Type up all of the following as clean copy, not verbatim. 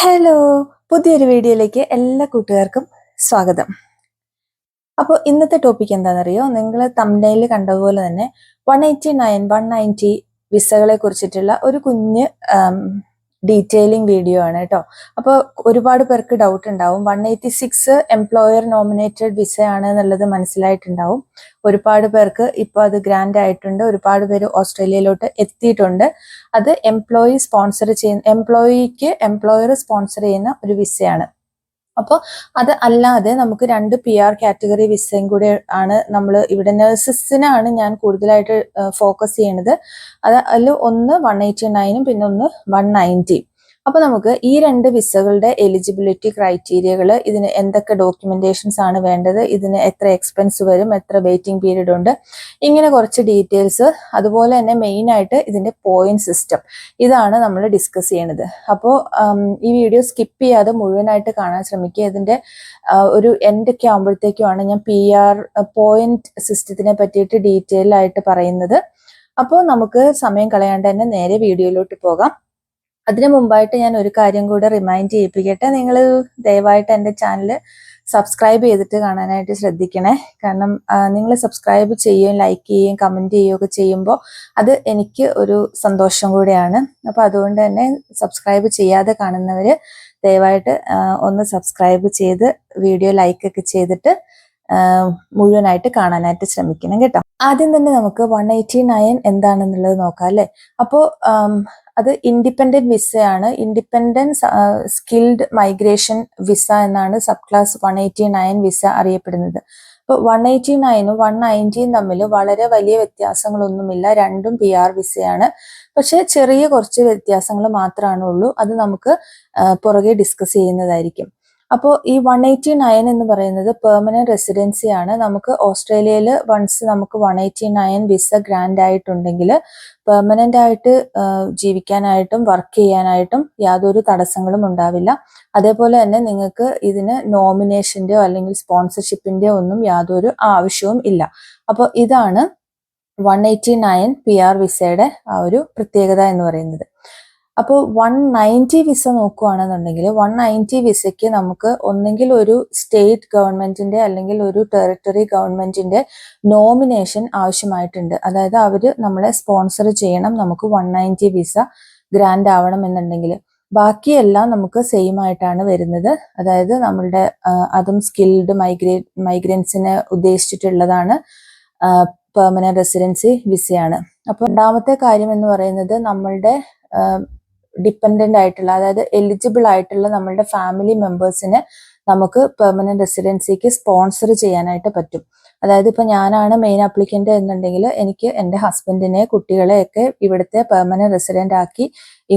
Hello, പുതിയൊരു വീഡിയോയിലേക്ക് എല്ലാ കൂട്ടുകാർക്കും സ്വാഗതം. അപ്പോൾ ഇന്നത്തെ ടോപ്പിക് എന്താണെന്നറിയോ? നിങ്ങൾ തംബ്നെയിൽ കണ്ടതുപോലെ തന്നെ 189 190 വിസകളെ കുറിച്ചിട്ടുള്ള ഒരു കുഞ്ഞ് ഡീറ്റെയിലിംഗ് വീഡിയോ ആണ് കേട്ടോ. അപ്പോൾ ഒരുപാട് പേർക്ക് ഡൗട്ട് ഉണ്ടാവും. 186 എംപ്ലോയർ നോമിനേറ്റഡ് വിസ ആണ് എന്നുള്ളത് മനസ്സിലായിട്ടുണ്ടാവും. ഒരുപാട് പേർക്ക് ഇപ്പോൾ അത് ഗ്രാൻഡ് ആയിട്ടുണ്ട്. ഒരുപാട് പേര് ഓസ്ട്രേലിയയിലോട്ട് എത്തിയിട്ടുണ്ട്. അത് എംപ്ലോയിക്ക് എംപ്ലോയർ സ്പോൺസർ ചെയ്യുന്ന ഒരു വിസയാണ്. അപ്പോൾ അത് അല്ലാതെ നമുക്ക് 2 PR കാറ്റഗറി വിസയും കൂടെ ആണ് നമ്മൾ ഇവിടെ. നഴ്സസിനാണ് ഞാൻ കൂടുതലായിട്ട് ഫോക്കസ് ചെയ്യുന്നത്. അതിൽ ഒന്ന് 189 പിന്നെ ഒന്ന് 190. അപ്പോൾ നമുക്ക് ഈ 2 വിസകളുടെ എലിജിബിലിറ്റി ക്രൈറ്റീരിയകൾ, ഇതിന് എന്തൊക്കെ ഡോക്യുമെന്റേഷൻസ് ആണ് വേണ്ടത്, ഇതിന് എത്ര എക്സ്പെൻസ് വരും, എത്ര വെയിറ്റിംഗ് പീരീഡ് ഉണ്ട്, ഇങ്ങനെ കുറച്ച് ഡീറ്റെയിൽസ്, അതുപോലെ തന്നെ മെയിൻ ആയിട്ട് ഇതിന്റെ പോയിന്റ് സിസ്റ്റം, ഇതാണ് നമ്മൾ ഡിസ്കസ് ചെയ്യണത്. അപ്പോൾ ഈ വീഡിയോ സ്കിപ്പ് ചെയ്യാതെ മുഴുവനായിട്ട് കാണാൻ ശ്രമിക്കുക. ഇതിന്റെ ഒരു എൻഡൊക്കെ ആകുമ്പോഴത്തേക്കുമാണ് ഞാൻ PR പോയിന്റ് സിസ്റ്റത്തിനെ പറ്റിയിട്ട് ഡീറ്റെയിൽ ആയിട്ട് പറയുന്നത്. അപ്പോൾ നമുക്ക് സമയം കളയാണ്ട് തന്നെ നേരെ വീഡിയോയിലോട്ട് പോകാം. അതിനു മുമ്പായിട്ട് ഞാൻ ഒരു കാര്യം കൂടെ റിമൈൻഡ് ചെയ്യിപ്പിക്കട്ടെ. നിങ്ങൾ ദയവായിട്ട് എൻ്റെ ചാനൽ സബ്സ്ക്രൈബ് ചെയ്തിട്ട് കാണാനായിട്ട് ശ്രദ്ധിക്കണേ. കാരണം നിങ്ങൾ സബ്സ്ക്രൈബ് ചെയ്യുകയും ലൈക്ക് ചെയ്യുകയും കമൻറ്റ് ചെയ്യുകയൊക്കെ ചെയ്യുമ്പോൾ അത് എനിക്ക് ഒരു സന്തോഷം കൂടെയാണ്. അപ്പോൾ അതുകൊണ്ട് തന്നെ സബ്സ്ക്രൈബ് ചെയ്യാതെ കാണുന്നവർ ദയവായിട്ട് ഒന്ന് സബ്സ്ക്രൈബ് ചെയ്ത് വീഡിയോ ലൈക്കൊക്കെ ചെയ്തിട്ട് മുഴുവനായിട്ട് കാണാനായിട്ട് ശ്രമിക്കണം കേട്ടോ. ആദ്യം തന്നെ നമുക്ക് 189 എന്താണെന്നുള്ളത് നോക്കാം അല്ലേ. അപ്പോൾ അത് ഇൻഡിപെൻഡന്റ് വിസയാണ്. ഇൻഡിപെൻഡന്റ് സ്കിൽഡ് മൈഗ്രേഷൻ വിസ എന്നാണ് സബ് ക്ലാസ് 189 വിസ അറിയപ്പെടുന്നത്. അപ്പോൾ 189ഉം 190യും തമ്മിൽ വളരെ വലിയ വ്യത്യാസങ്ങളൊന്നുമില്ല. രണ്ടും PR വിസയാണ്. പക്ഷെ ചെറിയ കുറച്ച് വ്യത്യാസങ്ങൾ മാത്രമാണ് ഉള്ളൂ. അത് നമുക്ക് പുറകെ ഡിസ്കസ് ചെയ്യുന്നതായിരിക്കും. അപ്പോൾ ഈ 189 എന്ന് പറയുന്നത് പെർമനന്റ് റെസിഡൻസി ആണ്. നമുക്ക് ഓസ്ട്രേലിയയിൽ വൺസ് നമുക്ക് 189 വിസ ഗ്രാൻഡ് ആയിട്ടുണ്ടെങ്കിൽ പെർമനന്റ് ആയിട്ട് ജീവിക്കാനായിട്ടും വർക്ക് ചെയ്യാനായിട്ടും യാതൊരു തടസ്സങ്ങളും ഉണ്ടാവില്ല. അതേപോലെ തന്നെ നിങ്ങൾക്ക് ഇതിന് നോമിനേഷന്റെയോ അല്ലെങ്കിൽ സ്പോൺസർഷിപ്പിന്റെയോ ഒന്നും യാതൊരു ആവശ്യവും ഇല്ല. അപ്പോൾ ഇതാണ് 189 PR വിസയുടെ ആ ഒരു പ്രത്യേകത എന്ന് പറയുന്നത്. അപ്പോൾ 190 വിസ നോക്കുകയാണെന്നുണ്ടെങ്കിൽ 190 വിസയ്ക്ക് നമുക്ക് ഒന്നെങ്കിൽ ഒരു സ്റ്റേറ്റ് ഗവൺമെന്റിന്റെ അല്ലെങ്കിൽ ഒരു ടെറിട്ടറി ഗവൺമെന്റിന്റെ നോമിനേഷൻ ആവശ്യമായിട്ടുണ്ട്. അതായത് അവർ നമ്മളെ സ്പോൺസർ ചെയ്യണം നമുക്ക് 190 വിസ ഗ്രാൻഡ് ആവണം എന്നുണ്ടെങ്കിൽ. ബാക്കിയെല്ലാം നമുക്ക് സെയിം ആയിട്ടാണ് വരുന്നത്. അതായത് നമ്മളുടെ അതും സ്കിൽഡ് മൈഗ്രൻസിനെ ഉദ്ദേശിച്ചിട്ടുള്ളതാണ്. പെർമനന്റ് റെസിഡൻസി വിസയാണ്. അപ്പോൾ രണ്ടാമത്തെ കാര്യം എന്ന് പറയുന്നത് നമ്മളുടെ ഡിപ്പെൻഡന്റ് ആയിട്ടുള്ള, അതായത് എലിജിബിൾ ആയിട്ടുള്ള നമ്മളുടെ ഫാമിലി മെമ്പേഴ്സിനെ നമുക്ക് പെർമനന്റ് റെസിഡൻസിക്ക് സ്പോൺസർ ചെയ്യാനായിട്ട് പറ്റും. അതായത് ഇപ്പൊ ഞാനാണ് മെയിൻ അപ്ലിക്കന്റ് എന്നുണ്ടെങ്കിൽ എനിക്ക് എൻ്റെ ഹസ്ബൻഡിനെ കുട്ടികളെയൊക്കെ ഇവിടുത്തെ പെർമനന്റ് റെസിഡന്റ് ആക്കി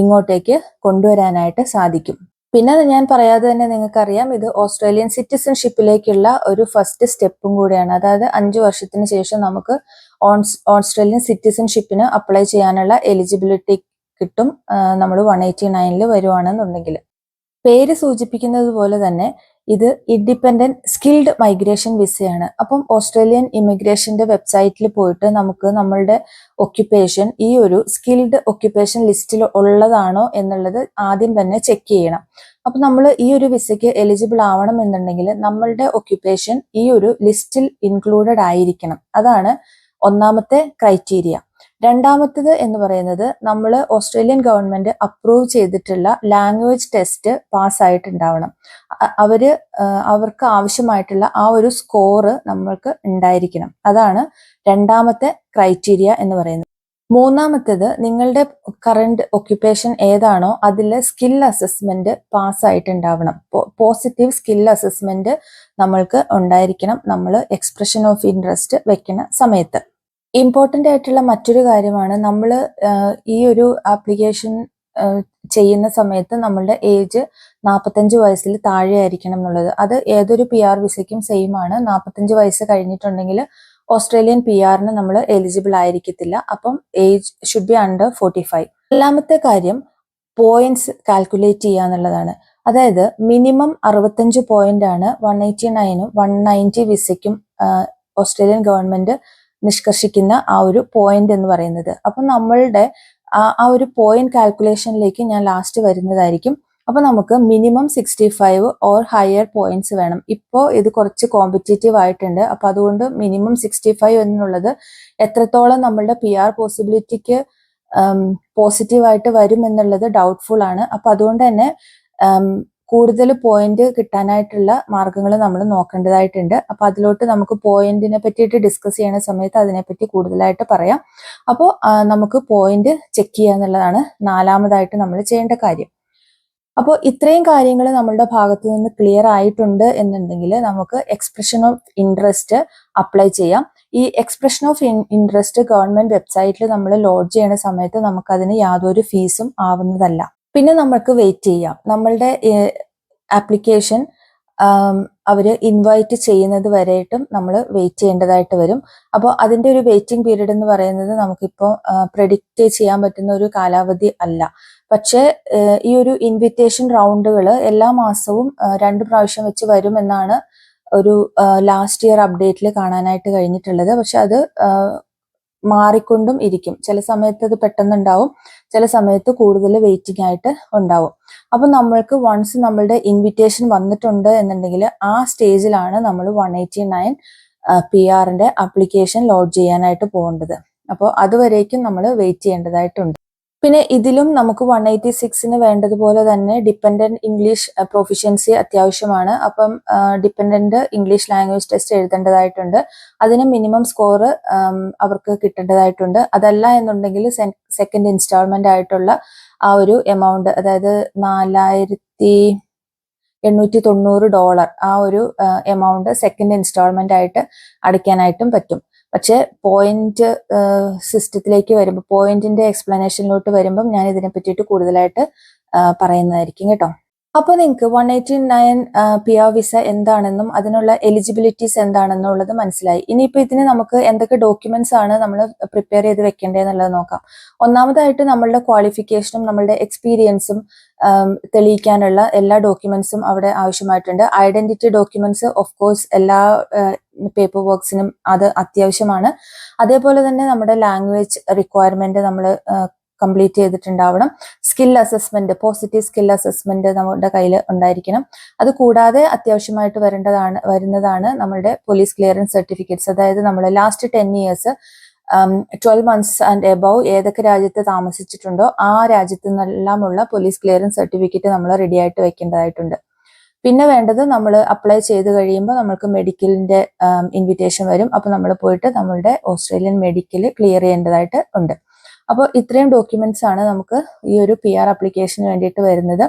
ഇങ്ങോട്ടേക്ക് കൊണ്ടുവരാനായിട്ട് സാധിക്കും. പിന്നെ ഞാൻ പറയാതെ തന്നെ നിങ്ങൾക്കറിയാം, ഇത് ഓസ്ട്രേലിയൻ സിറ്റിസൺഷിപ്പിലേക്കുള്ള ഒരു ഫസ്റ്റ് സ്റ്റെപ്പും കൂടിയാണ്. അതായത് 5 വർഷത്തിന് ശേഷം നമുക്ക് ഓസ്ട്രേലിയൻ സിറ്റിസൺഷിപ്പിന് അപ്ലൈ ചെയ്യാനുള്ള എലിജിബിലിറ്റി കിട്ടും നമ്മൾ 189 വരുവാണെന്നുണ്ടെങ്കിൽ. പേര് സൂചിപ്പിക്കുന്നത് പോലെ തന്നെ ഇത് ഇൻഡിപെൻഡന്റ് സ്കിൽഡ് മൈഗ്രേഷൻ വിസയാണ്. അപ്പം ഓസ്ട്രേലിയൻ ഇമിഗ്രേഷന്റെ വെബ്സൈറ്റിൽ പോയിട്ട് നമുക്ക് നമ്മളുടെ ഒക്യുപ്പേഷൻ ഈ ഒരു സ്കിൽഡ് ഒക്യുപ്പേഷൻ ലിസ്റ്റിൽ ഉള്ളതാണോ എന്നുള്ളത് ആദ്യം തന്നെ ചെക്ക് ചെയ്യണം. അപ്പൊ നമ്മൾ ഈ ഒരു വിസയ്ക്ക് എലിജിബിൾ ആവണം എന്നുണ്ടെങ്കിൽ നമ്മളുടെ ഒക്യുപ്പേഷൻ ഈ ഒരു ലിസ്റ്റിൽ ഇൻക്ലൂഡഡ് ആയിരിക്കണം. അതാണ് ഒന്നാമത്തെ ക്രൈറ്റീരിയ. രണ്ടാമത്തേത് എന്ന് പറയുന്നത് നമ്മൾ ഓസ്ട്രേലിയൻ ഗവൺമെന്റ് അപ്രൂവ് ചെയ്തിട്ടുള്ള ലാംഗ്വേജ് ടെസ്റ്റ് പാസ്സായിട്ടുണ്ടാവണം. അവർക്ക് ആവശ്യമായിട്ടുള്ള ആ ഒരു സ്കോറ് നമ്മൾക്ക് ഉണ്ടായിരിക്കണം. അതാണ് രണ്ടാമത്തെ ക്രൈറ്റീരിയ എന്ന് പറയുന്നത്. മൂന്നാമത്തേത് നിങ്ങളുടെ കറണ്ട് ഒക്യുപ്പേഷൻ ഏതാണോ അതിലെ സ്കിൽ അസസ്മെന്റ് പാസ്സായിട്ടുണ്ടാവണം. പോസിറ്റീവ് സ്കിൽ അസസ്മെന്റ് നമ്മൾക്ക് ഉണ്ടായിരിക്കണം നമ്മൾ എക്സ്പ്രഷൻ ഓഫ് ഇൻട്രസ്റ്റ് വെക്കുന്ന സമയത്ത്. ഇമ്പോർട്ടൻ്റ് ആയിട്ടുള്ള മറ്റൊരു കാര്യമാണ്, നമ്മൾ ഈ ഒരു ആപ്ലിക്കേഷൻ ചെയ്യുന്ന സമയത്ത് നമ്മളുടെ ഏജ് 45 വയസ്സിൽ താഴെ ആയിരിക്കണം എന്നുള്ളത്. അത് ഏതൊരു PR വിസയ്ക്കും സെയിം ആണ്. 45 വയസ്സ് കഴിഞ്ഞിട്ടുണ്ടെങ്കിൽ ഓസ്ട്രേലിയൻ PRന് നമ്മൾ എലിജിബിൾ ആയിരിക്കത്തില്ല. അപ്പം ഏജ് ഷുഡ് ബി അണ്ടർ 45. രണ്ടാമത്തെ കാര്യം പോയിന്റ്സ് കാൽക്കുലേറ്റ് ചെയ്യുക എന്നുള്ളതാണ്. അതായത് മിനിമം 65 പോയിന്റ് ആണ് 189 190 വിസയ്ക്കും ഓസ്ട്രേലിയൻ ഗവൺമെന്റ് നിഷ്കർഷിക്കുന്ന ആ ഒരു പോയിന്റ് എന്ന് പറയുന്നത്. അപ്പം നമ്മളുടെ ആ ഒരു പോയിന്റ് കാൽക്കുലേഷനിലേക്ക് ഞാൻ ലാസ്റ്റ് വരുന്നതായിരിക്കും. അപ്പോൾ നമുക്ക് മിനിമം 65 ഓർ ഹയർ പോയിന്റ്സ് വേണം. ഇപ്പോൾ ഇത് കുറച്ച് കോമ്പറ്റേറ്റീവ് ആയിട്ടുണ്ട്. അപ്പോൾ അതുകൊണ്ട് മിനിമം 65 എന്നുള്ളത് എത്രത്തോളം നമ്മളുടെ PR പോസിബിലിറ്റിക്ക് പോസിറ്റീവായിട്ട് വരും എന്നുള്ളത് ഡൗട്ട്ഫുൾ ആണ്. അപ്പോൾ അതുകൊണ്ട് തന്നെ കൂടുതൽ പോയിന്റ് കിട്ടാനായിട്ടുള്ള മാർഗങ്ങൾ നമ്മൾ നോക്കേണ്ടതായിട്ടുണ്ട്. അപ്പോൾ അതിലോട്ട് നമുക്ക് പോയിന്റിനെ പറ്റിയിട്ട് ഡിസ്കസ് ചെയ്യുന്ന സമയത്ത് അതിനെപ്പറ്റി കൂടുതലായിട്ട് പറയാം. അപ്പോൾ നമുക്ക് പോയിന്റ് ചെക്ക് ചെയ്യുക എന്നുള്ളതാണ് 4ാമതായിട്ട് നമ്മൾ ചെയ്യേണ്ട കാര്യം. അപ്പോൾ ഇത്രയും കാര്യങ്ങൾ നമ്മളുടെ ഭാഗത്ത് നിന്ന് ക്ലിയർ ആയിട്ടുണ്ട് എന്നുണ്ടെങ്കിൽ നമുക്ക് എക്സ്പ്രഷൻ ഓഫ് ഇൻട്രസ്റ്റ് അപ്ലൈ ചെയ്യാം. ഈ എക്സ്പ്രഷൻ ഓഫ് ഇൻട്രസ്റ്റ് ഗവൺമെന്റ് വെബ്സൈറ്റിൽ നമ്മൾ ലോഡ് ചെയ്യുന്ന സമയത്ത് നമുക്കതിന് യാതൊരു ഫീസും ആവുന്നതല്ല. പിന്നെ നമുക്ക് വെയിറ്റ് ചെയ്യാം. നമ്മളുടെ ആപ്ലിക്കേഷൻ അവര് ഇൻവൈറ്റ് ചെയ്യുന്നത് വരെയായിട്ടും നമ്മൾ വെയിറ്റ് ചെയ്യേണ്ടതായിട്ട് വരും. അപ്പോൾ അതിന്റെ ഒരു വെയിറ്റിംഗ് പീരീഡ് എന്ന് പറയുന്നത് നമുക്കിപ്പോൾ പ്രെഡിക്റ്റ് ചെയ്യാൻ പറ്റുന്ന ഒരു കാലാവധി അല്ല. പക്ഷേ ഈ ഒരു ഇൻവിറ്റേഷൻ റൗണ്ടുകൾ എല്ലാ മാസവും 2 പ്രാവശ്യം വെച്ച് വരുമെന്നാണ് ഒരു ലാസ്റ്റ് ഇയർ അപ്ഡേറ്റിൽ കാണാനായിട്ട് കഴിഞ്ഞിട്ടുള്ളത്. പക്ഷെ അത് മാറിക്കൊണ്ടും ഇരിക്കും. ചില സമയത്ത് അത് പെട്ടെന്നുണ്ടാവും, ചില സമയത്ത് കൂടുതൽ വെയിറ്റിംഗ് ആയിട്ട് ഉണ്ടാവും. അപ്പൊ നമ്മൾക്ക് വൺസ് നമ്മളുടെ ഇൻവിറ്റേഷൻ വന്നിട്ടുണ്ട് എന്നുണ്ടെങ്കിൽ ആ സ്റ്റേജിലാണ് നമ്മൾ 189 PR ആപ്ലിക്കേഷൻ ലോഡ് ചെയ്യാനായിട്ട് പോകേണ്ടത്. അപ്പോൾ അതുവരേക്കും നമ്മൾ വെയിറ്റ് ചെയ്യേണ്ടതായിട്ടുണ്ട്. പിന്നെ ഇതിലും നമുക്ക് 186 വേണ്ടതുപോലെ തന്നെ ഡിപ്പെൻഡന്റ് ഇംഗ്ലീഷ് പ്രൊഫിഷ്യൻസി അത്യാവശ്യമാണ്. അപ്പം ഡിപ്പെൻഡന്റ് ഇംഗ്ലീഷ് ലാംഗ്വേജ് ടെസ്റ്റ് എഴുതേണ്ടതായിട്ടുണ്ട്. അതിന് മിനിമം സ്കോർ അവർക്ക് കിട്ടേണ്ടതായിട്ടുണ്ട്. അതല്ല എന്നുണ്ടെങ്കിൽ സെക്കൻഡ് ഇൻസ്റ്റാൾമെന്റ് ആയിട്ടുള്ള ആ ഒരു എമൗണ്ട്, അതായത് $4,890 ആ ഒരു എമൗണ്ട് സെക്കൻഡ് ഇൻസ്റ്റാൾമെന്റ് ആയിട്ട് അടയ്ക്കാനായിട്ടും പറ്റും. പക്ഷെ പോയിന്റ് സിസ്റ്റത്തിലേക്ക് വരുമ്പോൾ, പോയിന്റിന്റെ എക്സ്പ്ലനേഷനിലോട്ട് വരുമ്പം ഞാൻ ഇതിനെ പറ്റിയിട്ട് കൂടുതലായിട്ട് പറയുന്നതായിരിക്കും കേട്ടോ. അപ്പോൾ നിങ്ങൾക്ക് 189 PR വിസ എന്താണെന്നും അതിനുള്ള എലിജിബിലിറ്റീസ് എന്താണെന്നുള്ളത് മനസ്സിലായി. ഇനിയിപ്പോൾ ഇതിന് നമുക്ക് എന്തൊക്കെ ഡോക്യുമെന്റ്സ് ആണ് നമ്മൾ പ്രിപ്പയർ ചെയ്ത് വെക്കേണ്ടതെന്നുള്ളത് നോക്കാം. ഒന്നാമതായിട്ട് നമ്മളുടെ ക്വാളിഫിക്കേഷനും നമ്മളുടെ എക്സ്പീരിയൻസും തെളിയിക്കാനുള്ള എല്ലാ ഡോക്യുമെന്റ്സും അവിടെ ആവശ്യമായിട്ടുണ്ട്. ഐഡന്റിറ്റി ഡോക്യുമെന്റ്സ് ഓഫ് കോഴ്സ് എല്ലാ പേപ്പർ വർക്ക്സിനും അത് അത്യാവശ്യമാണ്. അതേപോലെ തന്നെ നമ്മുടെ ലാംഗ്വേജ് റിക്വയർമെന്റ് നമ്മൾ കംപ്ലീറ്റ് ചെയ്തിട്ടുണ്ടാവണം. Skill assessment, positive skill assessment നമ്മുടെ കയ്യിൽ ഉണ്ടായിരിക്കണം. അത് കൂടാതെ അത്യാവശ്യമായിട്ട് വരുന്നതാണ് നമ്മുടെ പോലീസ് ക്ലിയറൻസ് സർട്ടിഫിക്കറ്റ്സ്. അതായത് നമ്മൾ last 10 years 12 months and above ഏതൊക്കെ രാജ്യത്ത് താമസിച്ചിട്ടുണ്ടോ ആ രാജ്യത്തു നിന്നെല്ലാമുള്ള പോലീസ് ക്ലിയറൻസ് സർട്ടിഫിക്കറ്റ് നമ്മൾ റെഡി ആയിട്ട് വെക്കേണ്ടതായിട്ടുണ്ട്. പിന്നെ വേണ്ടത്, നമ്മൾ അപ്ലൈ ചെയ്ത് കഴിയുമ്പോൾ നമ്മൾക്ക് മെഡിക്കലിന്റെ ഇൻവിറ്റേഷൻ വരും. അപ്പോൾ നമ്മൾ പോയിട്ട് നമ്മളുടെ ഓസ്ട്രേലിയൻ മെഡിക്കൽ ക്ലിയർ ചെയ്യേണ്ടതായിട്ട് ഉണ്ട്. അപ്പോൾ ഇത്രയും ഡോക്യുമെന്റ്സ് ആണ് നമുക്ക് ഈ ഒരു PR ആപ്ലിക്കേഷന് വേണ്ടിയിട്ട് വരുന്നത്.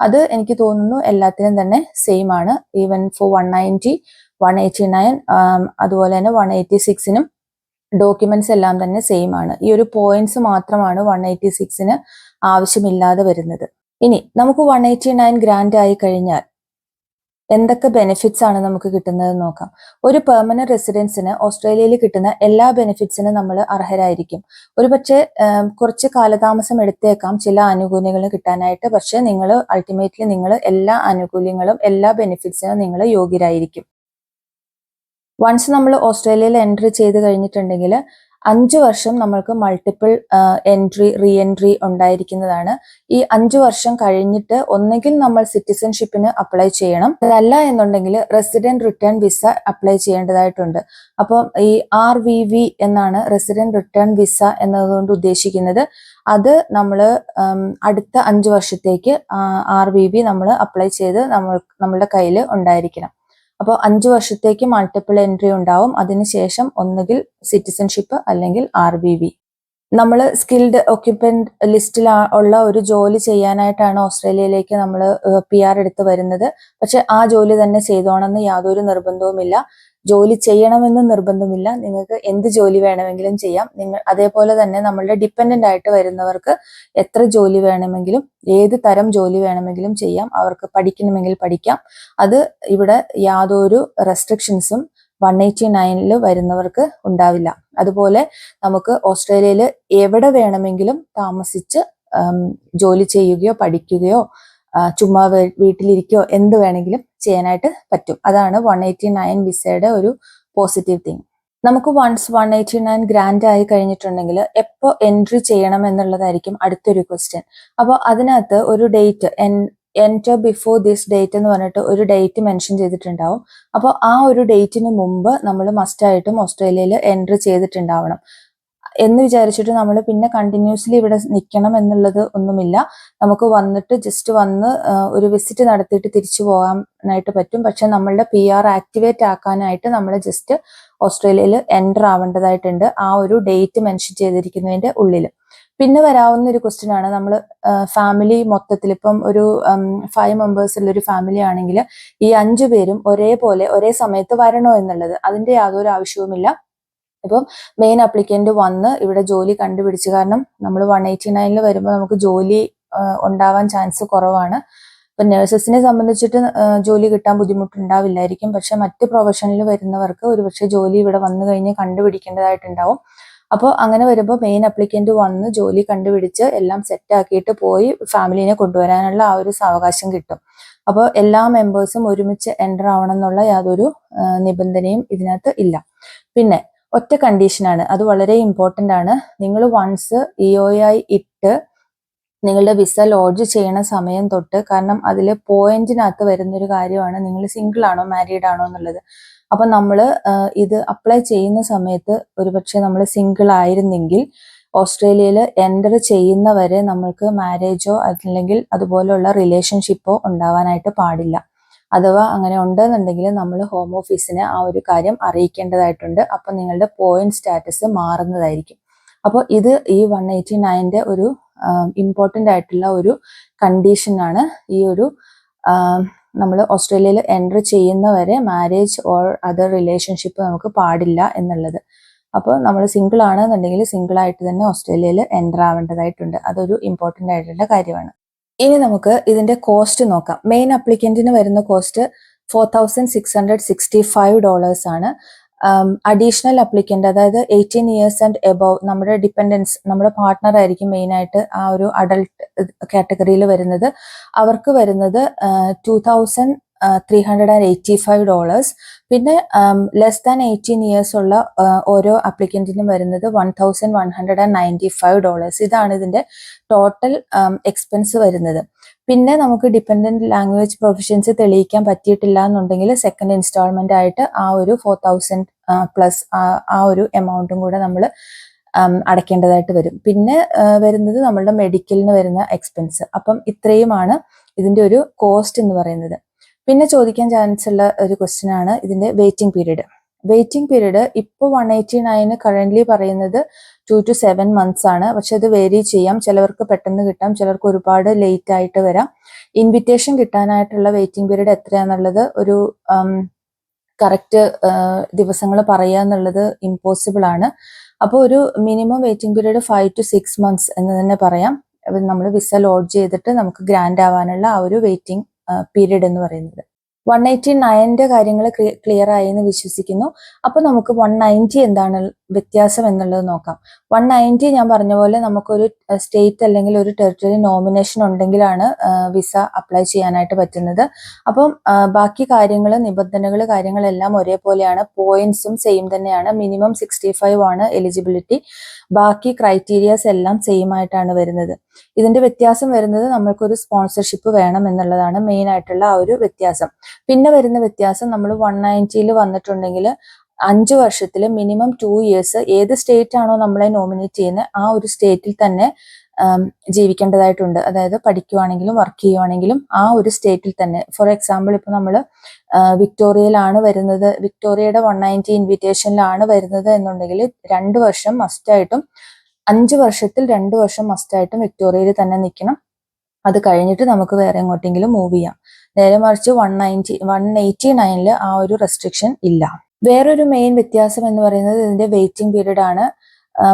അത് എനിക്ക് തോന്നുന്നു എല്ലാത്തിനും തന്നെ സെയിം ആണ്. ഈവൻ ഫോർ 190, 189 അതുപോലെ തന്നെ 186 ഡോക്യുമെന്റ്സ് എല്ലാം തന്നെ സെയിം ആണ്. ഈ ഒരു പോയിന്റ്സ് മാത്രമാണ് 186 ആവശ്യമില്ലാതെ വരുന്നത്. ഇനി നമുക്ക് 189 ഗ്രാന്റ് ആയി കഴിഞ്ഞാൽ എന്തൊക്കെ ബെനിഫിറ്റ്സ് ആണ് നമുക്ക് കിട്ടുന്നത് നോക്കാം. ഒരു പെർമനന്റ് റെസിഡൻസിന് ഓസ്ട്രേലിയയിൽ കിട്ടുന്ന എല്ലാ ബെനിഫിറ്റ്സിനും നമ്മൾ അർഹരായിരിക്കും. ഒരുപക്ഷെ കുറച്ച് കാലതാമസം എടുത്തേക്കാം ചില ആനുകൂല്യങ്ങൾ കിട്ടാനായിട്ട്. പക്ഷെ നിങ്ങൾ അൾട്ടിമേറ്റ്ലി നിങ്ങൾ എല്ലാ ആനുകൂല്യങ്ങളും എല്ലാ ബെനിഫിറ്റ്സിനും നിങ്ങൾ യോഗ്യരായിരിക്കും. വൺസ് നമ്മൾ ഓസ്ട്രേലിയയിൽ എൻട്രി ചെയ്ത് കഴിഞ്ഞിട്ടുണ്ടെങ്കിൽ 5 വർഷം നമ്മൾക്ക് മൾട്ടിപ്പിൾ റീ എൻട്രി ഉണ്ടായിരിക്കുന്നതാണ്. ഈ 5 വർഷം കഴിഞ്ഞിട്ട് ഒന്നുകിൽ നമ്മൾ സിറ്റിസൺഷിപ്പിന് അപ്ലൈ ചെയ്യണം, അതല്ല എന്നുണ്ടെങ്കിൽ റെസിഡന്റ് റിട്ടേൺ വിസ അപ്ലൈ ചെയ്യേണ്ടതായിട്ടുണ്ട്. അപ്പം ഈ RVV എന്നാണ് റെസിഡന്റ് റിട്ടേൺ വിസ എന്നതുകൊണ്ട് ഉദ്ദേശിക്കുന്നത്. അത് നമ്മൾ അടുത്ത 5 വർഷത്തേക്ക് RVV നമ്മൾ അപ്ലൈ ചെയ്ത് നമ്മളുടെ കയ്യിൽ ഉണ്ടായിരിക്കണം. അപ്പോൾ 5 വർഷത്തേക്ക് മൾട്ടിപ്പിൾ എൻട്രി ഉണ്ടാവും. അതിനുശേഷം ഒന്നുകിൽ സിറ്റിസൺഷിപ്പ് അല്ലെങ്കിൽ RVV. നമ്മൾ സ്കിൽഡ് ഓക്യുപ്പന്റ് ലിസ്റ്റിൽ ഉള്ള ഒരു ജോലി ചെയ്യാനായിട്ടാണ് ഓസ്ട്രേലിയയിലേക്ക് നമ്മൾ PR എടുത്ത് വരുന്നത്. പക്ഷെ ആ ജോലി തന്നെ ചെയ്തോണമെന്ന് യാതൊരു നിർബന്ധവുമില്ല. ജോലി ചെയ്യണമെന്ന് നിർബന്ധമില്ല. നിങ്ങൾക്ക് എന്ത് ജോലി വേണമെങ്കിലും ചെയ്യാം. അതേപോലെ തന്നെ നമ്മളുടെ ഡിപ്പെൻഡന്റ് ആയിട്ട് വരുന്നവർക്ക് എത്ര ജോലി വേണമെങ്കിലും ഏത് തരം ജോലി വേണമെങ്കിലും ചെയ്യാം. അവർക്ക് പഠിക്കണമെങ്കിൽ പഠിക്കാം. അത് ഇവിടെ യാതൊരു റെസ്ട്രിക്ഷൻസും 189 വരുന്നവർക്ക് ഉണ്ടാവില്ല. അതുപോലെ നമുക്ക് ഓസ്ട്രേലിയയിൽ എവിടെ വേണമെങ്കിലും താമസിച്ച് ജോലി ചെയ്യുകയോ പഠിക്കുകയോ ചുമ്മാ വീട്ടിലിരിക്കുകയോ എന്ത് വേണമെങ്കിലും ചെയ്യാനായിട്ട് പറ്റും. അതാണ് 189 വിസയുടെ ഒരു പോസിറ്റീവ് തിങ്. നമുക്ക് വൺസ് 189 ഗ്രാന്റ് ആയി കഴിഞ്ഞിട്ടുണ്ടെങ്കിൽ എപ്പോൾ എൻട്രി ചെയ്യണം എന്നുള്ളതായിരിക്കും അടുത്തൊരു ക്വസ്റ്റ്യൻ. അപ്പോൾ അതിനകത്ത് ഒരു date enter before this date എന്ന് പറഞ്ഞിട്ട് ഒരു ഡേറ്റ് മെൻഷൻ ചെയ്തിട്ടുണ്ടാവും. അപ്പോൾ ആ ഒരു ഡേറ്റിന് മുമ്പ് നമ്മൾ മസ്റ്റായിട്ടും ഓസ്ട്രേലിയയിൽ എൻറ്റർ ചെയ്തിട്ടുണ്ടാവണം എന്ന് വിചാരിച്ചിട്ട് നമ്മൾ പിന്നെ കണ്ടിന്യൂസ്ലി ഇവിടെ നിൽക്കണം എന്നുള്ളത് ഒന്നുമില്ല. നമുക്ക് വന്നിട്ട് ജസ്റ്റ് വന്ന് ഒരു വിസിറ്റ് നടത്തിയിട്ട് തിരിച്ചു പോകാനായിട്ട് പറ്റും. പക്ഷെ നമ്മളുടെ PR ആക്ടിവേറ്റ് ആക്കാനായിട്ട് നമ്മൾ ജസ്റ്റ് ഓസ്ട്രേലിയയിൽ എൻറ്റർ ആവേണ്ടതായിട്ടുണ്ട് ആ ഒരു ഡേറ്റ് മെൻഷൻ ചെയ്തിരിക്കുന്നതിന്റെ ഉള്ളിൽ. പിന്നെ വരാവുന്ന ഒരു ക്വസ്റ്റ്യൻ ആണ്, നമ്മൾ ഫാമിലി മൊത്തത്തിൽ ഇപ്പം ഒരു 5 മെമ്പേഴ്സ് ഉള്ള ഒരു ഫാമിലി ആണെങ്കിൽ ഈ 5 പേരും ഒരേപോലെ ഒരേ സമയത്ത് വരണോ എന്നുള്ളത്. അതിന്റെ യാതൊരു ആവശ്യവുമില്ല. ഇപ്പം മെയിൻ അപ്ലിക്കന്റ് വന്ന് ഇവിടെ ജോലി കണ്ടുപിടിച്ച്, കാരണം നമ്മൾ 189 വരുമ്പോൾ നമുക്ക് ജോലി ഉണ്ടാവാൻ ചാൻസ് കുറവാണ്. ഇപ്പൊ നഴ്സസിനെ സംബന്ധിച്ചിട്ട് ജോലി കിട്ടാൻ ബുദ്ധിമുട്ടുണ്ടാവില്ലായിരിക്കും. പക്ഷെ മറ്റ് പ്രൊഫഷനിൽ വരുന്നവർക്ക് ഒരുപക്ഷെ ജോലി ഇവിടെ വന്നു കഴിഞ്ഞ് കണ്ടുപിടിക്കേണ്ടതായിട്ടുണ്ടാവും. അപ്പോൾ അങ്ങനെ വരുമ്പോൾ മെയിൻ അപ്ലിക്കന്റ് വന്ന് ജോലി കണ്ടുപിടിച്ച് എല്ലാം സെറ്റ് ആക്കിയിട്ട് പോയി ഫാമിലിനെ കൊണ്ടുവരാനുള്ള ആ ഒരു സാവകാശം കിട്ടും. അപ്പോൾ എല്ലാ മെമ്പേഴ്സും ഒരുമിച്ച് എൻ്റർ ആവണം എന്നുള്ള യാതൊരു നിബന്ധനയും ഇതിനകത്ത് ഇല്ല. പിന്നെ ഒറ്റ കണ്ടീഷനാണ്, അത് വളരെ ഇമ്പോർട്ടൻ്റ് ആണ്. നിങ്ങൾ വൺസ് EOI ഇട്ട് നിങ്ങളുടെ വിസ ലോഡ്ജ് ചെയ്യണ സമയം തൊട്ട്, കാരണം അതിൽ പോയിന്റിനകത്ത് വരുന്നൊരു കാര്യമാണ് നിങ്ങൾ സിംഗിൾ ആണോ മാരീഡ് ആണോ എന്നുള്ളത്. അപ്പൊ നമ്മൾ ഇത് അപ്ലൈ ചെയ്യുന്ന സമയത്ത് ഒരുപക്ഷെ നമ്മൾ സിംഗിൾ ആയിരുന്നെങ്കിൽ ഓസ്ട്രേലിയയിൽ എൻ്റർ ചെയ്യുന്നവരെ നമ്മൾക്ക് മാരേജോ അല്ലെങ്കിൽ അതുപോലെയുള്ള റിലേഷൻഷിപ്പോ ഉണ്ടാവാനായിട്ട് പാടില്ല. അഥവാ അങ്ങനെ ഉണ്ടെന്നുണ്ടെങ്കിൽ നമ്മൾ ഹോം ഓഫീസിനെ ആ ഒരു കാര്യം അറിയിക്കേണ്ടതായിട്ടുണ്ട്. അപ്പോൾ നിങ്ങളുടെ പോയിന്റ് സ്റ്റാറ്റസ് മാറുന്നതായിരിക്കും. അപ്പോൾ ഇത് ഈ 189ന്റെ ഒരു ഇമ്പോർട്ടൻ്റ് ആയിട്ടുള്ള ഒരു കണ്ടീഷനാണ്. ഈ ഒരു നമ്മൾ ഓസ്ട്രേലിയയിൽ എൻ്റർ ചെയ്യുന്നവരെ മാരേജ് ഓർ അതർ റിലേഷൻഷിപ്പ് നമുക്ക് പാടില്ല എന്നുള്ളത്. അപ്പോൾ നമ്മൾ സിംഗിൾ ആണെന്നുണ്ടെങ്കിൽ സിംഗിൾ ആയിട്ട് തന്നെ ഓസ്ട്രേലിയയിൽ എൻ്റർ ആവേണ്ടതായിട്ടുണ്ട്. അതൊരു ഇമ്പോർട്ടൻ്റ് ആയിട്ടുള്ള കാര്യമാണ്. ഇനി നമുക്ക് ഇതിന്റെ കോസ്റ്റ് നോക്കാം. മെയിൻ അപ്ലിക്കന്റിന് വരുന്ന കോസ്റ്റ് $4,665 ആണ്. അഡീഷണൽ അപ്ലിക്കന്റ്, അതായത് 18 years ആൻഡ് എബവ്, നമ്മുടെ ഡിപ്പെൻഡൻസ്, നമ്മുടെ പാർട്ട്ണർ ആയിരിക്കും മെയിൻ ആയിട്ട് ആ ഒരു അഡൾട്ട് കാറ്റഗറിയിൽ വരുന്നത്. അവർക്ക് വരുന്നത് $2,385. പിന്നെ ലെസ് ദാൻ 18 years ഉള്ള ഓരോ അപ്ലിക്കന്റിനും വരുന്നത് $1,195. ഇതാണ് ഇതിന്റെ ടോട്ടൽ എക്സ്പെൻസ് വരുന്നത്. പിന്നെ നമുക്ക് ഡിപ്പെൻഡന്റ് ലാംഗ്വേജ് പ്രൊഫഷൻസി തെളിയിക്കാൻ പറ്റിയിട്ടില്ല എന്നുണ്ടെങ്കിൽ സെക്കൻഡ് ഇൻസ്റ്റാൾമെന്റ് ആയിട്ട് ആ ഒരു 4,000 പ്ലസ് ആ ഒരു എമൗണ്ടും കൂടെ നമ്മൾ അടയ്ക്കേണ്ടതായിട്ട് വരും. പിന്നെ വരുന്നത് നമ്മളുടെ മെഡിക്കലിന് വരുന്ന എക്സ്പെൻസ്. അപ്പം ഇത്രയുമാണ് ഇതിന്റെ ഒരു കോസ്റ്റ് എന്ന് പറയുന്നത്. പിന്നെ ചോദിക്കാൻ ചാൻസ് ഉള്ള ഒരു ക്വസ്റ്റ്യൻ ആണ് ഇതിന്റെ വെയിറ്റിംഗ് പീരീഡ്. വെയിറ്റിംഗ് പീരീഡ് ഇപ്പോൾ 189 കറന്റ് പറയുന്നത് 2 to 7 months ആണ്. പക്ഷെ അത് വേരി ചെയ്യാം. ചിലവർക്ക് പെട്ടെന്ന് കിട്ടാം, ചിലർക്ക് ഒരുപാട് ലേറ്റ് ആയിട്ട് വരാം. ഇൻവിറ്റേഷൻ കിട്ടാനായിട്ടുള്ള വെയിറ്റിംഗ് പീരീഡ് എത്രയാന്നുള്ളത് ഒരു കറക്റ്റ് ദിവസങ്ങൾ പറയുക എന്നുള്ളത് ഇമ്പോസിബിൾ ആണ്. അപ്പോൾ ഒരു minimum waiting period 5 to 6 months എന്ന് തന്നെ പറയാം. നമ്മൾ വിസ ലോഡ് ചെയ്തിട്ട് നമുക്ക് ഗ്രാൻഡ് ആവാനുള്ള ആ ഒരു വെയിറ്റിംഗ് പീരീഡ് എന്ന് പറയുന്നത്. 189ന്റെ കാര്യങ്ങൾ ക്ലിയർ ആയി എന്ന് വിശ്വസിക്കുന്നു. അപ്പൊ നമുക്ക് 190 എന്താണ് വ്യത്യാസം എന്നുള്ളത് നോക്കാം. 190 ഞാൻ പറഞ്ഞ പോലെ നമുക്കൊരു സ്റ്റേറ്റ് അല്ലെങ്കിൽ ഒരു ടെറിട്ടറി നോമിനേഷൻ ഉണ്ടെങ്കിലാണ് വിസ അപ്ലൈ ചെയ്യാനായിട്ട് പറ്റുന്നത്. അപ്പം ബാക്കി കാര്യങ്ങൾ, നിബന്ധനകൾ, കാര്യങ്ങളെല്ലാം ഒരേപോലെയാണ്. പോയിന്റ്സും സെയിം തന്നെയാണ്. മിനിമം 65 ആണ് എലിജിബിലിറ്റി. ബാക്കി ക്രൈറ്റീരിയാസ് എല്ലാം സെയിം ആയിട്ടാണ് വരുന്നത്. ഇതിന്റെ വ്യത്യാസം വരുന്നത് നമ്മൾക്കൊരു സ്പോൺസർഷിപ്പ് വേണം എന്നുള്ളതാണ് മെയിൻ ആയിട്ടുള്ള ആ ഒരു വ്യത്യാസം. പിന്നെ വരുന്ന വ്യത്യാസം, നമ്മൾ 190 വന്നിട്ടുണ്ടെങ്കിൽ 5 വർഷത്തിൽ മിനിമം 2 years ഏത് സ്റ്റേറ്റ് ആണോ നമ്മളെ നോമിനേറ്റ് ചെയ്യുന്നത് ആ ഒരു സ്റ്റേറ്റിൽ തന്നെ ജീവിക്കേണ്ടതായിട്ടുണ്ട്. അതായത് പഠിക്കുവാണെങ്കിലും വർക്ക് ചെയ്യുവാണെങ്കിലും ആ ഒരു സ്റ്റേറ്റിൽ തന്നെ. ഫോർ എക്സാമ്പിൾ ഇപ്പൊ നമ്മൾ വിക്ടോറിയയിലാണ് വരുന്നത്, വിക്ടോറിയയുടെ 190 ഇൻവിറ്റേഷനിലാണ് വരുന്നത് എന്നുണ്ടെങ്കിൽ 2 വർഷം മസ്റ്റായിട്ടും, 5 വർഷത്തിൽ 2 വർഷം മസ്റ്റായിട്ടും വിക്ടോറിയയിൽ തന്നെ നിൽക്കണം. അത് കഴിഞ്ഞിട്ട് നമുക്ക് വേറെ എങ്ങോട്ടെങ്കിലും മൂവ് ചെയ്യാം. നേരെ മറിച്ച് 189 ആ ഒരു റെസ്ട്രിക്ഷൻ ഇല്ല. വേറൊരു മെയിൻ വ്യത്യാസം എന്ന് പറയുന്നത് ഇതിന്റെ വെയിറ്റിംഗ് പീരീഡ് ആണ്.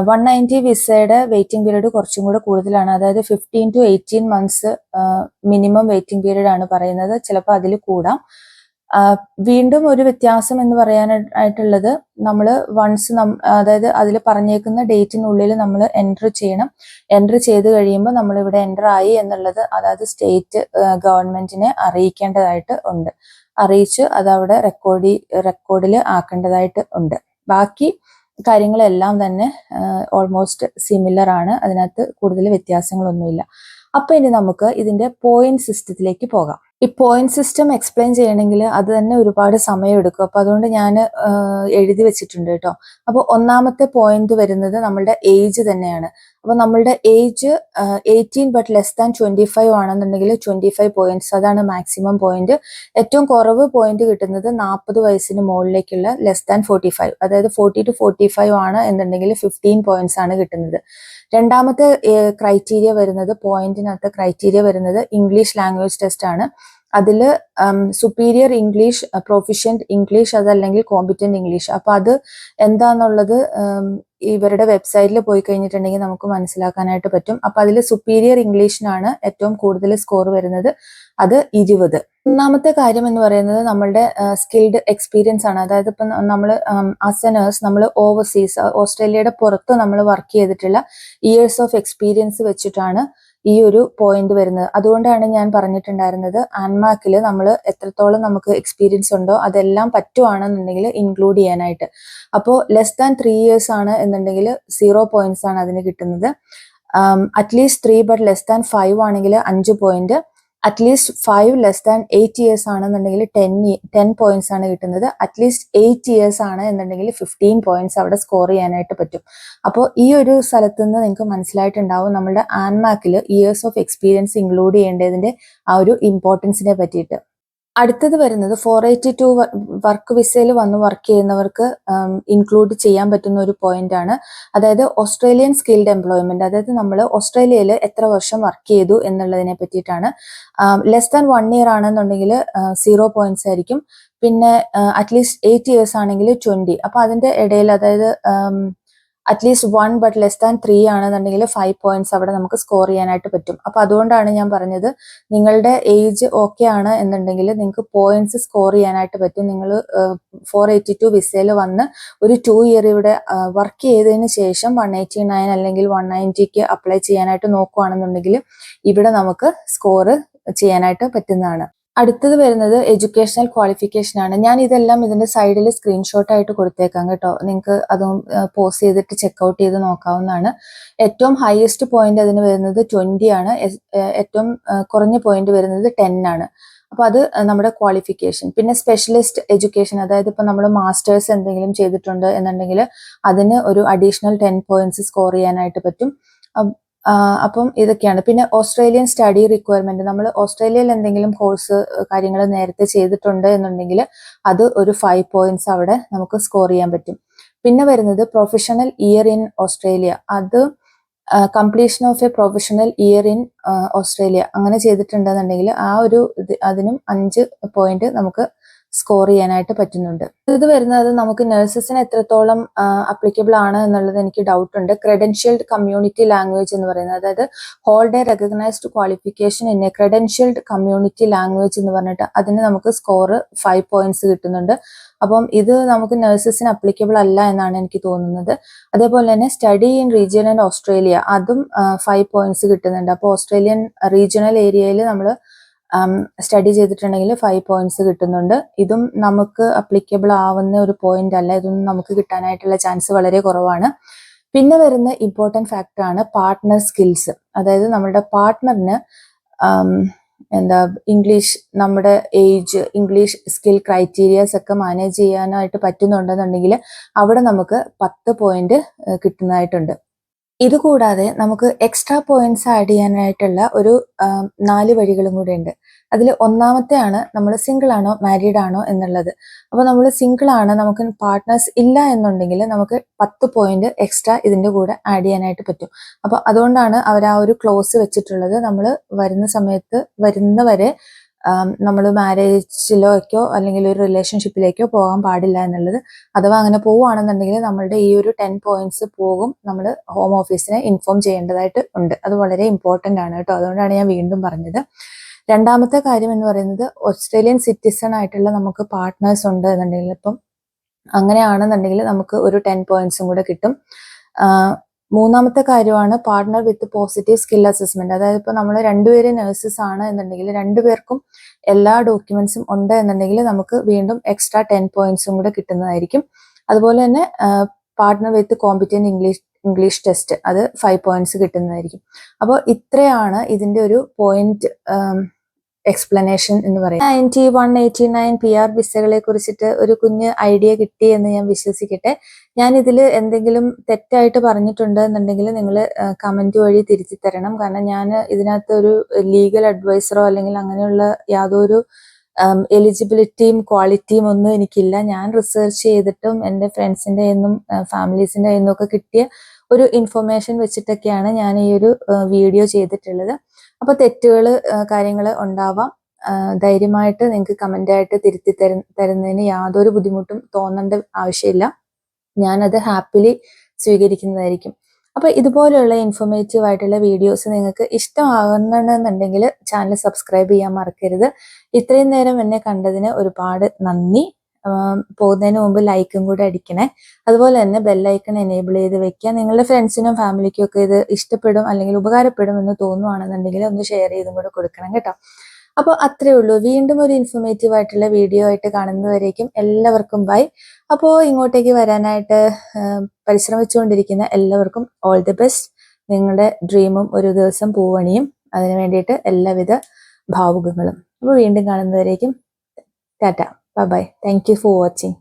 190 വിസയുടെ വെയിറ്റിംഗ് പീരീഡ് കുറച്ചും കൂടെ കൂടുതലാണ്. അതായത് 15 to 18 months minimum waiting period ആണ് പറയുന്നത്. ചിലപ്പോൾ അതിൽ കൂടാം. വീണ്ടും ഒരു വ്യത്യാസം എന്ന് പറയാനായിട്ടുള്ളത്, നമ്മൾ വൺസ് അതായത് അതിൽ പറഞ്ഞേക്കുന്ന ഡേറ്റിനുള്ളിൽ നമ്മൾ എൻറ്റർ ചെയ്യണം. എൻറ്റർ ചെയ്ത് കഴിയുമ്പോൾ നമ്മൾ ഇവിടെ എൻറ്റർ ആയി എന്നുള്ളത് അതായത് സ്റ്റേറ്റ് ഗവൺമെന്റിനെ അറിയിക്കേണ്ടതായിട്ട് ഉണ്ട്. അറിയിച്ച് അത് അവിടെ റെക്കോർഡിൽ ആക്കേണ്ടതായിട്ട് ഉണ്ട്. ബാക്കി കാര്യങ്ങളെല്ലാം തന്നെ ഓൾമോസ്റ്റ് സിമിലർ ആണ്. അതിനകത്ത് കൂടുതൽ വ്യത്യാസങ്ങളൊന്നുമില്ല. അപ്പൊ ഇനി നമുക്ക് ഇതിന്റെ പോയിന്റ് സിസ്റ്റത്തിലേക്ക് പോകാം. ഈ പോയിന്റ് സിസ്റ്റം എക്സ്പ്ലെയിൻ ചെയ്യണമെങ്കിൽ അത് തന്നെ ഒരുപാട് സമയം എടുക്കും. അപ്പൊ അതുകൊണ്ട് ഞാൻ എഴുതി വെച്ചിട്ടുണ്ട് കേട്ടോ. അപ്പോൾ ഒന്നാമത്തെ പോയിന്റ് വരുന്നത് നമ്മളുടെ ഏജ് തന്നെയാണ്. അപ്പൊ നമ്മളുടെ ഏജ് 18 ബട്ട് ലെസ് ദാൻ 25 ആണെന്നുണ്ടെങ്കിൽ 25 പോയിന്റ്സ്, അതാണ് മാക്സിമം പോയിന്റ്. ഏറ്റവും കുറവ് പോയിന്റ് കിട്ടുന്നത് 40 വയസ്സിന് മുകളിലേക്കുള്ള ലെസ് ദാൻ 45, അതായത് 40 to 45 ആണ് എന്നുണ്ടെങ്കിൽ 15 പോയിന്റ്സ് ആണ് കിട്ടുന്നത്. രണ്ടാമത്തെ ക്രൈറ്റീരിയ വരുന്നത്, പോയിന്റിനകത്ത് ക്രൈറ്റീരിയ വരുന്നത് ഇംഗ്ലീഷ് ലാംഗ്വേജ് ടെസ്റ്റ് ആണ്. അതിൽ സുപ്പീരിയർ ഇംഗ്ലീഷ്, പ്രൊഫിഷ്യന്റ് ഇംഗ്ലീഷ്, അതല്ലെങ്കിൽ കോമ്പിറ്റന്റ് ഇംഗ്ലീഷ്. അപ്പൊ അത് എന്താന്നുള്ളത് ഇവരുടെ വെബ്സൈറ്റിൽ പോയി കഴിഞ്ഞിട്ടുണ്ടെങ്കിൽ നമുക്ക് മനസ്സിലാക്കാനായിട്ട് പറ്റും. അപ്പൊ അതിൽ സുപ്പീരിയർ ഇംഗ്ലീഷിനാണ് ഏറ്റവും കൂടുതൽ സ്കോർ വരുന്നത്, അത് 20. ഒന്നാമത്തെ കാര്യം എന്ന് പറയുന്നത് നമ്മളുടെ സ്കിൽഡ് എക്സ്പീരിയൻസ് ആണ്. അതായത് ഇപ്പം നമ്മൾ ആസ് എ നേഴ്സ് നമ്മൾ ഓവർസീസ്, ഓസ്ട്രേലിയയുടെ പുറത്ത് നമ്മൾ വർക്ക് ചെയ്തിട്ടുള്ള ഇയേഴ്സ് ഓഫ് എക്സ്പീരിയൻസ് വെച്ചിട്ടാണ് ഈ ഒരു പോയിന്റ് വരുന്നത്. അതുകൊണ്ടാണ് ഞാൻ പറഞ്ഞിട്ടുണ്ടായിരുന്നത് ആൻമാക്കിൽ നമ്മൾ എത്രത്തോളം നമുക്ക് എക്സ്പീരിയൻസ് ഉണ്ടോ അതെല്ലാം പറ്റുവാണെന്നുണ്ടെങ്കിൽ ഇൻക്ലൂഡ് ചെയ്യാനായിട്ട്. അപ്പോൾ ലെസ് ദാൻ 3 years ആണ് എന്നുണ്ടെങ്കിൽ 0 പോയിന്റ്സ് ആണ് അതിന് കിട്ടുന്നത്. അറ്റ്ലീസ്റ്റ് 3 ബട്ട് ലെസ് ദാൻ 5 ആണെങ്കിൽ 5 point. At least 5 less than 8 years ആണെന്നുണ്ടെങ്കിൽ 10 പോയിന്റ്സ് ആണ് കിട്ടുന്നത്. അറ്റ്ലീസ്റ്റ് 8 years ആണ് എന്നുണ്ടെങ്കിൽ 15 പോയിന്റ്സ് അവിടെ സ്കോർ ചെയ്യാനായിട്ട് പറ്റും. അപ്പോൾ ഈ ഒരു സ്ഥലത്ത് നിന്ന് നിങ്ങൾക്ക് മനസ്സിലായിട്ടുണ്ടാവും നമ്മുടെ ആൻമാക്കിൽ ഇയേഴ്സ് ഓഫ് എക്സ്പീരിയൻസ് ഇൻക്ലൂഡ് ചെയ്യേണ്ടതിന്റെ ആ ഒരു ഇമ്പോർട്ടൻസിനെ പറ്റിയിട്ട്. അടുത്തത് വരുന്നത് 482 വർക്ക് വിസയിൽ വന്ന് വർക്ക് ചെയ്യുന്നവർക്ക് ഇൻക്ലൂഡ് ചെയ്യാൻ പറ്റുന്ന ഒരു പോയിന്റ് ആണ്. അതായത് ഓസ്ട്രേലിയൻ സ്കിൽഡ് എംപ്ലോയ്മെന്റ്, അതായത് നമ്മൾ ഓസ്ട്രേലിയയിൽ എത്ര വർഷം വർക്ക് ചെയ്തു എന്നുള്ളതിനെ പറ്റിയിട്ടാണ്. ലെസ് ദാൻ 1 year ആണെന്നുണ്ടെങ്കിൽ 0 പോയിന്റ്സ് ആയിരിക്കും. പിന്നെ അറ്റ്ലീസ്റ്റ് 8 years ആണെങ്കിൽ 20. അപ്പൊ അതിന്റെ ഇടയിൽ, അതായത് അറ്റ്ലീസ്റ്റ് 1 ബട്ട് ലെസ് ദാൻ 3 ആണെന്നുണ്ടെങ്കിൽ 5 പോയിന്റ്സ് അവിടെ നമുക്ക് സ്കോർ ചെയ്യാനായിട്ട് പറ്റും. അപ്പൊ അതുകൊണ്ടാണ് ഞാൻ പറഞ്ഞത് നിങ്ങളുടെ ഏജ് ഓക്കെ ആണ് എന്നുണ്ടെങ്കിൽ നിങ്ങൾക്ക് പോയിന്റ്സ് സ്കോർ ചെയ്യാനായിട്ട് പറ്റും. നിങ്ങൾ 482 വിസയിൽ വന്ന് ഒരു 2 year ഇവിടെ വർക്ക് ചെയ്തതിന് ശേഷം 189 അല്ലെങ്കിൽ 190ക്ക് അപ്ലൈ ചെയ്യാനായിട്ട് നോക്കുകയാണെന്നുണ്ടെങ്കിൽ ഇവിടെ നമുക്ക് സ്കോർ ചെയ്യാനായിട്ട് പറ്റുന്നതാണ്. അടുത്തത് വരുന്നത് എഡ്യൂക്കേഷണൽ ക്വാളിഫിക്കേഷൻ ആണ്. ഞാൻ ഇതെല്ലാം ഇതിന്റെ സൈഡിൽ സ്ക്രീൻഷോട്ട് ആയിട്ട് കൊടുത്തേക്കാം കേട്ടോ. നിങ്ങൾക്ക് അതും പോസ് ചെയ്തിട്ട് ചെക്ക്ഔട്ട് ചെയ്ത് നോക്കാവുന്നതാണ്. ഏറ്റവും ഹയസ്റ്റ് പോയിന്റ് അതിന് വരുന്നത് 20 ആണ്. ഏറ്റവും കുറഞ്ഞ പോയിന്റ് വരുന്നത് 10 ആണ്. അപ്പൊ അത് നമ്മുടെ ക്വാളിഫിക്കേഷൻ. പിന്നെ സ്പെഷ്യലിസ്റ്റ് എഡ്യൂക്കേഷൻ, അതായത് ഇപ്പൊ നമ്മൾ മാസ്റ്റേഴ്സ് എന്തെങ്കിലും ചെയ്തിട്ടുണ്ട് എന്നുണ്ടെങ്കിൽ അതിന് ഒരു അഡീഷണൽ 10 പോയിന്റ്സ് സ്കോർ ചെയ്യാനായിട്ട് പറ്റും. അപ്പം ഇതൊക്കെയാണ്. പിന്നെ ഓസ്ട്രേലിയൻ സ്റ്റഡി റിക്വയർമെന്റ്, നമ്മൾ ഓസ്ട്രേലിയയിൽ എന്തെങ്കിലും കോഴ്സ് കാര്യങ്ങൾ നേരത്തെ ചെയ്തിട്ടുണ്ട് എന്നുണ്ടെങ്കിൽ അത് ഒരു 5 പോയിന്റ്സ് അവിടെ നമുക്ക് സ്കോർ ചെയ്യാൻ പറ്റും. പിന്നെ വരുന്നത് പ്രൊഫഷണൽ ഇയർ ഇൻ ഓസ്ട്രേലിയ, അത് completion of A professional year in Australia അങ്ങനെ ചെയ്തിട്ടുണ്ടെന്നുണ്ടെങ്കിൽ ആ ഒരു അതിനും 5 പോയിന്റ് നമുക്ക് സ്കോർ ചെയ്യാനായിട്ട് പറ്റുന്നുണ്ട്. ഇത് വരുന്നത് നമുക്ക് നഴ്സസിന് എത്രത്തോളം അപ്ലിക്കബിൾ ആണ് എന്നുള്ളത് എനിക്ക് ഡൗട്ട് ഉണ്ട്. ക്രെഡൻഷ്യൽഡ് കമ്മ്യൂണിറ്റി ലാംഗ്വേജ് എന്ന് പറയുന്നത്, അതായത് hold a recognised qualification in a credentialed community language എന്ന് പറഞ്ഞിട്ട് അതിന് നമുക്ക് സ്കോർ 5 പോയിന്റ്സ് കിട്ടുന്നുണ്ട്. അപ്പം ഇത് നമുക്ക് നഴ്സസിന് അപ്ലിക്കബിൾ അല്ല എന്നാണ് എനിക്ക് തോന്നുന്നത്. അതേപോലെ തന്നെ സ്റ്റഡി ഇൻ റീജിയണൽ ഓസ്ട്രേലിയ, അതും 5 പോയിന്റ്സ് കിട്ടുന്നുണ്ട്. അപ്പോൾ ഓസ്ട്രേലിയൻ റീജിയണൽ ഏരിയയിൽ നമ്മൾ സ്റ്റഡി ചെയ്തിട്ടുണ്ടെങ്കിൽ 5 പോയിന്റ്സ് കിട്ടുന്നുണ്ട്. ഇതും നമുക്ക് അപ്ലിക്കബിൾ ആവുന്ന ഒരു പോയിന്റ് അല്ല. ഇതൊന്നും നമുക്ക് കിട്ടാനായിട്ടുള്ള ചാൻസ് വളരെ കുറവാണ്. പിന്നെ വരുന്ന ഇമ്പോർട്ടൻറ്റ് ഫാക്ടർ ആണ് പാർട്ട്ണർ സ്കിൽസ്. അതായത് നമ്മുടെ പാർട്ട്ണറിന് ഇംഗ്ലീഷ്, നമ്മുടെ ഏജ്, ഇംഗ്ലീഷ് സ്കിൽ ക്രൈറ്റീരിയാസ് ഒക്കെ മാനേജ് ചെയ്യാനായിട്ട് പറ്റുന്നുണ്ടെന്നുണ്ടെങ്കിൽ അവിടെ നമുക്ക് 10 പോയിന്റ് കിട്ടുന്നതായിട്ടുണ്ട്. ഇതുകൂടാതെ നമുക്ക് എക്സ്ട്രാ പോയിന്റ്സ് ആഡ് ചെയ്യാനായിട്ടുള്ള ഒരു 4 വഴികളും കൂടെ ഉണ്ട്. അതിൽ ഒന്നാമത്തെ ആണ് നമ്മൾ സിംഗിൾ ആണോ മാരീഡ് ആണോ എന്നുള്ളത്. അപ്പൊ നമ്മൾ സിംഗിൾ ആണ്, നമുക്ക് പാർട്ട്നേഴ്സ് ഇല്ല എന്നുണ്ടെങ്കിൽ നമുക്ക് 10 പോയിന്റ് എക്സ്ട്രാ ഇതിന്റെ കൂടെ ആഡ് ചെയ്യാനായിട്ട് പറ്റും. അപ്പൊ അതുകൊണ്ടാണ് അവർ ആ ഒരു ക്ലോസ് വെച്ചിട്ടുള്ളത്. നമ്മൾ വരുന്നവരെ നമ്മൾ മാരേജിലേക്കോ അല്ലെങ്കിൽ ഒരു റിലേഷൻഷിപ്പിലേക്കോ പോകാൻ പാടില്ല എന്നുള്ളത്. അഥവാ അങ്ങനെ പോവുകയാണെന്നുണ്ടെങ്കിൽ നമ്മളുടെ ഈ ഒരു 10 പോയിന്റ്സ് പോകും. നമ്മൾ ഹോം ഓഫീസിനെ ഇൻഫോം ചെയ്യേണ്ടതായിട്ട് ഉണ്ട്. അത് വളരെ ഇമ്പോർട്ടന്റ് ആണ് കേട്ടോ. അതുകൊണ്ടാണ് ഞാൻ വീണ്ടും പറഞ്ഞത്. രണ്ടാമത്തെ കാര്യം എന്ന് പറയുന്നത് ഓസ്ട്രേലിയൻ സിറ്റിസൺ ആയിട്ടുള്ള നമുക്ക് പാർട്ട്നേഴ്സ് ഉണ്ട് എന്നുണ്ടെങ്കിൽ, ഇപ്പം അങ്ങനെയാണെന്നുണ്ടെങ്കിൽ നമുക്ക് ഒരു 10 പോയിന്റ്സും കൂടെ കിട്ടും. മൂന്നാമത്തെ കാര്യമാണ് പാർട്ട്ണർ വിത്ത് പോസിറ്റീവ് സ്കിൽ അസസ്മെന്റ്. അതായത് ഇപ്പോൾ നമ്മൾ രണ്ടുപേരും നഴ്സസ് ആണ് എന്നുണ്ടെങ്കിൽ രണ്ടുപേർക്കും എല്ലാ ഡോക്യുമെന്റ്സും ഉണ്ട് എന്നുണ്ടെങ്കിൽ നമുക്ക് വീണ്ടും എക്സ്ട്രാ 10 പോയിന്റ്സും കൂടെ കിട്ടുന്നതായിരിക്കും. അതുപോലെ തന്നെ പാർട്ട്ണർ വിത്ത് കോമ്പിറ്റന്റ് ഇംഗ്ലീഷ് ടെസ്റ്റ്, അത് 5 പോയിന്റ്സ് കിട്ടുന്നതായിരിക്കും. അപ്പോൾ ഇത്രയാണ് ഇതിന്റെ ഒരു പോയിന്റ് എക്സ്പ്ലനേഷൻ എന്ന് പറയുന്നത്. 9189 PR വിസകളെ കുറിച്ചിട്ട് ഒരു കുഞ്ഞ് ഐഡിയ കിട്ടി എന്ന് ഞാൻ വിശ്വസിക്കട്ടെ. ഞാൻ ഇതിൽ എന്തെങ്കിലും തെറ്റായിട്ട് പറഞ്ഞിട്ടുണ്ട് എന്നുണ്ടെങ്കിൽ നിങ്ങൾ കമന്റ് വഴി തിരുത്തി തരണം. കാരണം ഞാൻ ഇതിനകത്ത് ഒരു ലീഗൽ അഡ്വൈസറോ അല്ലെങ്കിൽ അങ്ങനെയുള്ള യാതൊരു എലിജിബിലിറ്റിയും ക്വാളിറ്റിയും ഒന്നും എനിക്കില്ല. ഞാൻ റിസർച്ച് ചെയ്തിട്ടും എൻ്റെ ഫ്രണ്ട്സിൻ്റെ നിന്നും ഫാമിലീസിൻ്റെ നിന്നും ഒക്കെ കിട്ടിയ ഒരു ഇൻഫർമേഷൻ വെച്ചിട്ടൊക്കെയാണ് ഞാൻ ഈ ഒരു വീഡിയോ ചെയ്തിട്ടുള്ളത്. അപ്പോൾ തെറ്റുകൾ കാര്യങ്ങൾ ഉണ്ടാവാം. ധൈര്യമായിട്ട് നിങ്ങൾക്ക് കമൻ്റായിട്ട് തിരുത്തി തരുന്നതിന് യാതൊരു ബുദ്ധിമുട്ടും തോന്നേണ്ട ആവശ്യമില്ല. ഞാനത് ഹാപ്പിലി സ്വീകരിക്കുന്നതായിരിക്കും. അപ്പോൾ ഇതുപോലെയുള്ള ഇൻഫോർമേറ്റീവ് ആയിട്ടുള്ള വീഡിയോസ് നിങ്ങൾക്ക് ഇഷ്ടമാകുന്നുണ്ടെങ്കിൽ ചാനൽ സബ്സ്ക്രൈബ് ചെയ്യാൻ മറക്കരുത്. ഇത്രയും നേരം എന്നെ കണ്ടതിന് ഒരുപാട് നന്ദി. പോകുന്നതിന് മുമ്പ് ലൈക്കും കൂടെ അടിക്കണേ. അതുപോലെ തന്നെ ബെല്ലൈക്കൺ എനേബിൾ ചെയ്ത് വെക്കുക. നിങ്ങളുടെ ഫ്രണ്ട്സിനും ഫാമിലിക്കും ഒക്കെ ഇത് ഇഷ്ടപ്പെടും അല്ലെങ്കിൽ ഉപകാരപ്പെടും എന്ന് തോന്നുവാണെന്നുണ്ടെങ്കിൽ ഒന്ന് ഷെയർ ചെയ്തും കൂടെ കൊടുക്കണം കേട്ടോ. അപ്പോൾ അത്രേ ഉള്ളൂ. വീണ്ടും ഒരു ഇൻഫോർമേറ്റീവ് ആയിട്ടുള്ള വീഡിയോ ആയിട്ട് കാണുന്നവരേക്കും എല്ലാവർക്കും ബൈ. അപ്പോൾ ഇങ്ങോട്ടേക്ക് വരാനായിട്ട് പരിശ്രമിച്ചുകൊണ്ടിരിക്കുന്ന എല്ലാവർക്കും ഓൾ ദി ബെസ്റ്റ്. നിങ്ങളുടെ ഡ്രീമും ഒരു ദിവസം പൂവണിയും. അതിനു വേണ്ടിയിട്ട് എല്ലാവിധ ഭാവുകങ്ങളും. അപ്പോൾ വീണ്ടും കാണുന്നവരേക്കും tata, bye bye. Thank you for watching.